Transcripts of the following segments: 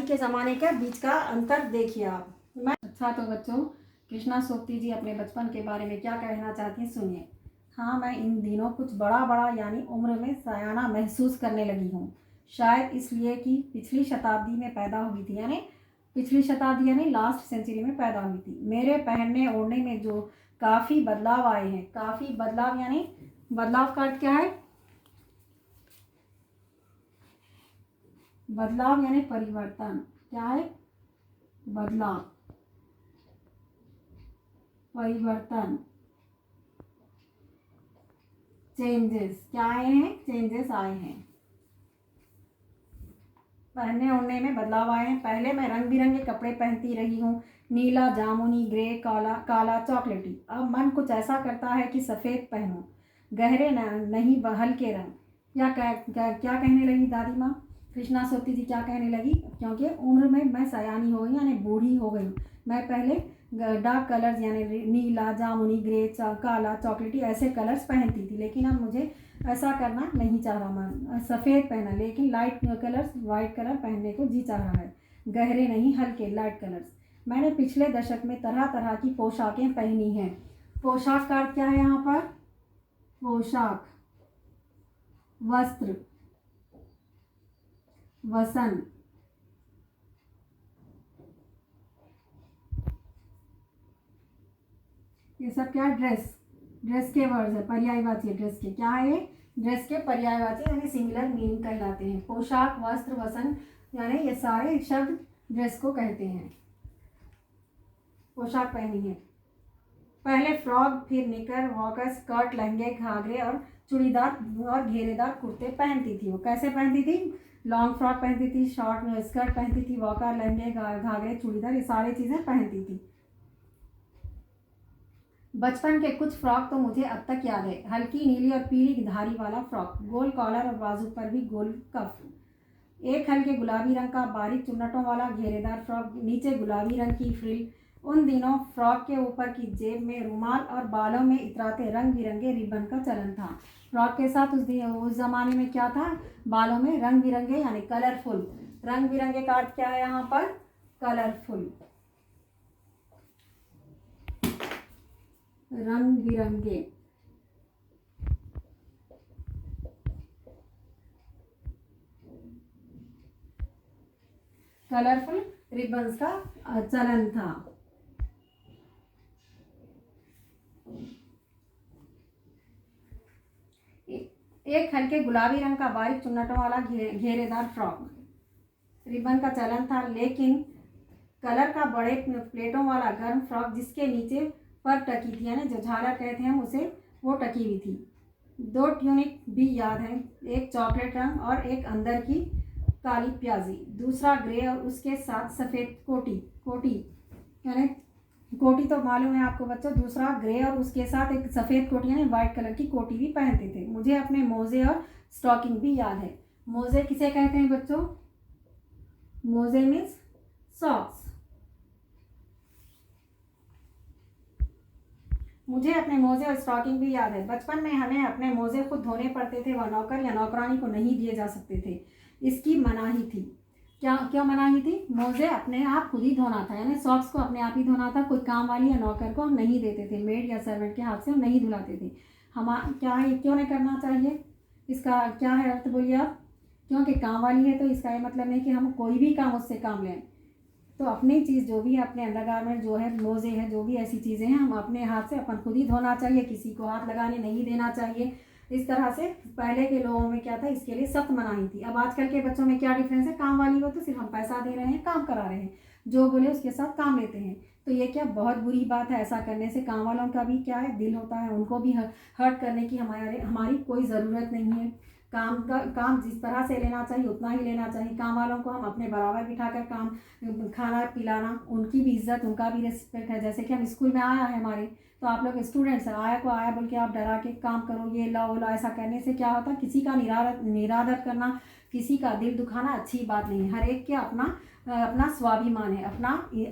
के ज़माने के बीच का अंतर देखिए आप। अच्छा तो बच्चों, कृष्णा सोपती जी अपने बचपन के बारे में क्या कहना चाहती हैं सुनिए। हाँ, मैं इन दिनों कुछ बड़ा बड़ा यानी उम्र में सयाना महसूस करने लगी हूँ। शायद इसलिए कि पिछली शताब्दी में पैदा हुई थी, यानी पिछली शताब्दी यानी लास्ट सेंचुरी में पैदा हुई थी। मेरे पहनने ओढ़ने में जो काफ़ी बदलाव आए हैं, काफ़ी बदलाव यानी बदलाव का अर्थ क्या है? बदलाव यानी परिवर्तन। क्या है? बदलाव, परिवर्तन, चेंजेस। क्या आए हैं? चेंजेस आए हैं। पहनने ओढ़ने में बदलाव आए हैं। पहले मैं रंग बिरंगे कपड़े पहनती रही हूँ, नीला, जामुनी, ग्रे, काला, काला, चॉकलेटी। अब मन कुछ ऐसा करता है कि सफ़ेद पहनूं, गहरे नहीं हल्के रंग। क्या कहने लगी दादी माँ? कृष्णा सोपती जी क्या कहने लगी? क्योंकि उम्र में मैं सयानी हो गई यानी बूढ़ी हो गई। मैं पहले डार्क कलर्स यानी नीला, जामुनी, ग्रे, काला, चॉकलेटी ऐसे कलर्स पहनती थी, लेकिन अब मुझे ऐसा करना नहीं चाह रहा। मैं सफ़ेद पहना, लेकिन लाइट कलर्स, वाइट कलर पहनने को जी चाह रहा है। गहरे नहीं, हल्के लाइट कलर्स। मैंने पिछले दशक में तरह तरह की पोशाकें पहनी हैं। पोशाक का अर्थ क्या है यहाँ पर? पोशाक, वस्त्र, वसन, ये सब क्या है? ड्रेस। ड्रेस के वर्ड्स है, पर्यायवाची है ड्रेस के। क्या है ये? ड्रेस के पर्यायवाची यानी सिंगुलर मीनिंग कहलाते हैं। पोशाक, वस्त्र, वसन यानी ये सारे शब्द ड्रेस को कहते हैं। पोशाक पहनी है। पहले फ्रॉक, फिर निकर, वॉकर, स्कर्ट, लहंगे, घाघरे और चूड़ीदार और घेरेदार कुर्ते पहनती थी। वो कैसे पहनती थी? लॉन्ग फ्रॉक पहनती थी, शॉर्ट स्कर्ट पहनती थी, वॉकर, लहंगे, घाघरे, चूड़ीदार, ये सारी चीज़ें पहनती थी। बचपन के कुछ फ्रॉक तो मुझे अब तक याद है। हल्की नीली और पीली धारी वाला फ्रॉक, गोल कॉलर और बाजू पर भी गोल कफ। एक हल्के गुलाबी रंग का बारीक चुन्नटों वाला घेरेदार फ्रॉक, नीचे गुलाबी रंग की फ्रिल। उन दिनों फ्रॉक के ऊपर की जेब में रुमाल और बालों में इतराते रंग बिरंगे रिबन का चलन था। फ्रॉक के साथ उस ज़माने में क्या था? बालों में रंग बिरंगे यानी कलरफुल। रंग बिरंगे का अर्थ क्या है यहाँ पर? कलरफुल, रंग बिरंगे। कलरफुल रिबन्स का चलन था। एक हल्के गुलाबी रंग का बारीक चुन्नटों वाला घेरेदार फ्रॉक, रिबन का चलन था, लेकिन कलर का बड़े प्लेटों वाला गर्म फ्रॉक जिसके नीचे पर टकी थी, यानी जो झालर कहते हैं हम उसे, वो टकी हुई थी। दो ट्यूनिक भी याद है, एक चॉकलेट रंग और एक अंदर की काली प्याजी। दूसरा ग्रे और उसके साथ सफ़ेद कोटी यानी कोटी तो मालूम है आपको बच्चों। दूसरा ग्रे और उसके साथ एक सफ़ेद कोटी यानी वाइट कलर की कोटी भी पहनते थे। मुझे अपने मोजे और स्टॉकिंग भी याद है। मोजे किसे कहते हैं बच्चों? मोजे मीन्स सॉक्स। मुझे अपने मोजे और स्टॉकिंग भी याद है। बचपन में हमें अपने मोजे खुद धोने पड़ते थे, वह नौकर या नौकरानी को नहीं दिए जा सकते थे। इसकी मनाही थी। क्यों मनाही थी? मोजे अपने आप खुद ही धोना था, यानी सॉक्स को अपने आप ही धोना था। कोई काम वाली या नौकर को हम नहीं देते थे, मेड या सर्वेंट के हाथ से हम नहीं धुलाते थे। हम क्या है, क्यों नहीं करना चाहिए? इसका क्या है अर्थ बोलिए आप? क्योंकि काम वाली है तो इसका ये मतलब नहीं कि हम कोई भी काम उससे काम लें। तो अपनी चीज़ जो भी है, अपने अंडरगारमेंट जो है, मोजे हैं, जो भी ऐसी चीज़ें हैं, हम अपने हाथ से अपन खुद ही धोना चाहिए, किसी को हाथ लगाने नहीं देना चाहिए। इस तरह से पहले के लोगों में क्या था, इसके लिए सख्त मनाही थी। अब आजकल के बच्चों में क्या डिफरेंस है? काम वाली हो तो सिर्फ हम पैसा दे रहे हैं, काम करा रहे हैं, जो बोले उसके साथ काम लेते हैं। तो ये क्या बहुत बुरी बात है? ऐसा करने से काम वालों का भी क्या है, दिल होता है, उनको भी हर्ट करने की हमारी कोई ज़रूरत नहीं है। काम जिस तरह से लेना चाहिए उतना ही लेना चाहिए। काम वालों को हम अपने बराबर बिठाकर काम, खाना पिलाना, उनकी भी इज्जत, उनका भी रिस्पेक्ट है। जैसे कि हम स्कूल में आया है हमारे, तो आप लोग स्टूडेंट्स हैं, आया को आया बोल के आप डरा के काम करो, ये लाओ ला, ऐसा करने से क्या होता है? किसी का निरादर करना, किसी का दिल दुखाना अच्छी बात नहीं है। हर एक के अपना स्वाभिमान है, अपना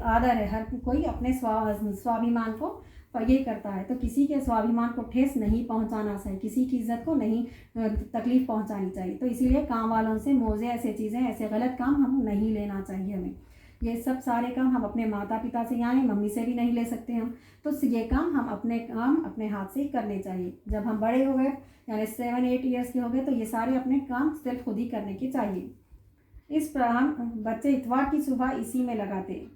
आदर है। हर कोई अपने स्वाभिमान को पर ये करता है। तो किसी के स्वाभिमान को ठेस नहीं पहुंचाना चाहिए, किसी की इज्जत को नहीं तकलीफ़ पहुंचानी चाहिए। तो इसीलिए काम वालों से मोज़े, ऐसे चीज़ें, ऐसे गलत काम हम नहीं लेना चाहिए हमें। ये सब सारे काम हम अपने माता पिता से, यानी मम्मी से भी नहीं ले सकते हम। तो ये काम हम अपने हाथ से ही करने चाहिए। जब हम बड़े हो गए, यानी 7-8 ईयर्स के हो गए, तो ये सारे अपने काम सिर्फ खुद ही करने के चाहिए। इस पर हम बच्चे इतवार की सुबह इसी में लगाते।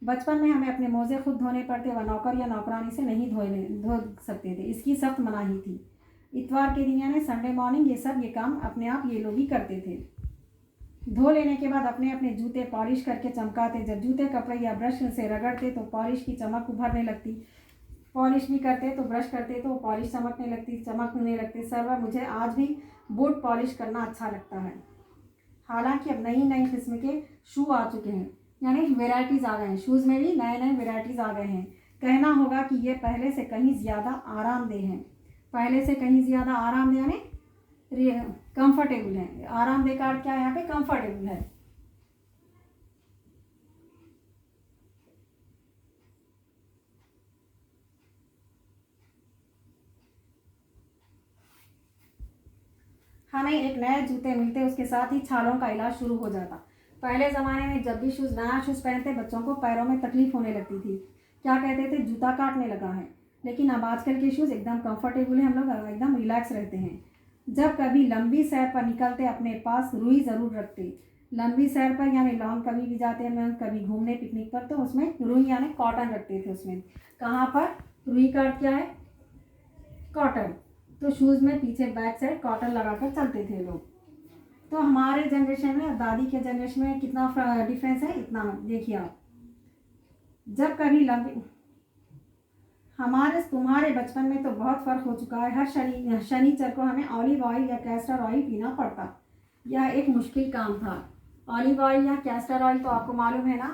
बचपन में हमें अपने मोज़े खुद धोने पड़ते व नौकर या नौकरानी से नहीं धो सकते थे, इसकी सख्त मनाही थी। इतवार के दिन यानी संडे मॉर्निंग ये काम अपने आप ये लोग ही करते थे। धो लेने के बाद अपने अपने जूते पॉलिश करके चमकाते। जब जूते कपड़े या ब्रश से रगड़ते तो पॉलिश की चमक उभरने लगती। पॉलिश भी करते तो ब्रश करते तो पॉलिश चमकने लगती। सर, मुझे आज भी बूट पॉलिश करना अच्छा लगता है। हालांकि अब नई नई किस्म के शू आ चुके हैं, यानी वेराइटीज़ आ गए हैं। शूज़ में भी नए नए वेराइटीज़ आ गए हैं। कहना होगा कि ये पहले से कहीं ज़्यादा आरामदेह हैं। पहले से कहीं ज़्यादा आरामदेह यानी कंफर्टेबल है। आरामदेह का अर्थ क्या है यहाँ पे? कंफर्टेबल है। हमें एक नए जूते मिलते, उसके साथ ही छालों का इलाज शुरू हो जाता। पहले ज़माने में जब भी नया शूज़ पहनते, बच्चों को पैरों में तकलीफ होने लगती थी। क्या कहते थे? जूता काटने लगा है। लेकिन अब आजकल के शूज़ एकदम कंफर्टेबल है, हम लोग एकदम रिलैक्स रहते हैं। जब कभी लंबी सैर पर निकलते, अपने पास रुई ज़रूर रखते। लंबी सैर पर यानी लॉन्ग कभी भी जाते हैं, कभी घूमने पिकनिक पर, तो उसमें रुई यानी कॉटन रखते थे। उसमें कहाँ पर? रुई का अर्थ क्या है? कॉटन। तो शूज़ में पीछे बैक साइड कॉटन लगाकर चलते थे लोग। तो हमारे जनरेशन में, दादी के जनरेशन में कितना डिफरेंस है, इतना देखिए आप। जब कभी लंबी तुम्हारे बचपन में तो बहुत फ़र्क हो चुका है। हर शनिचर को हमें ऑलिव ऑयल या कैस्टर ऑयल पीना पड़ता। यह एक मुश्किल काम था। ऑलिव ऑयल या कैस्टर ऑयल तो आपको मालूम है ना,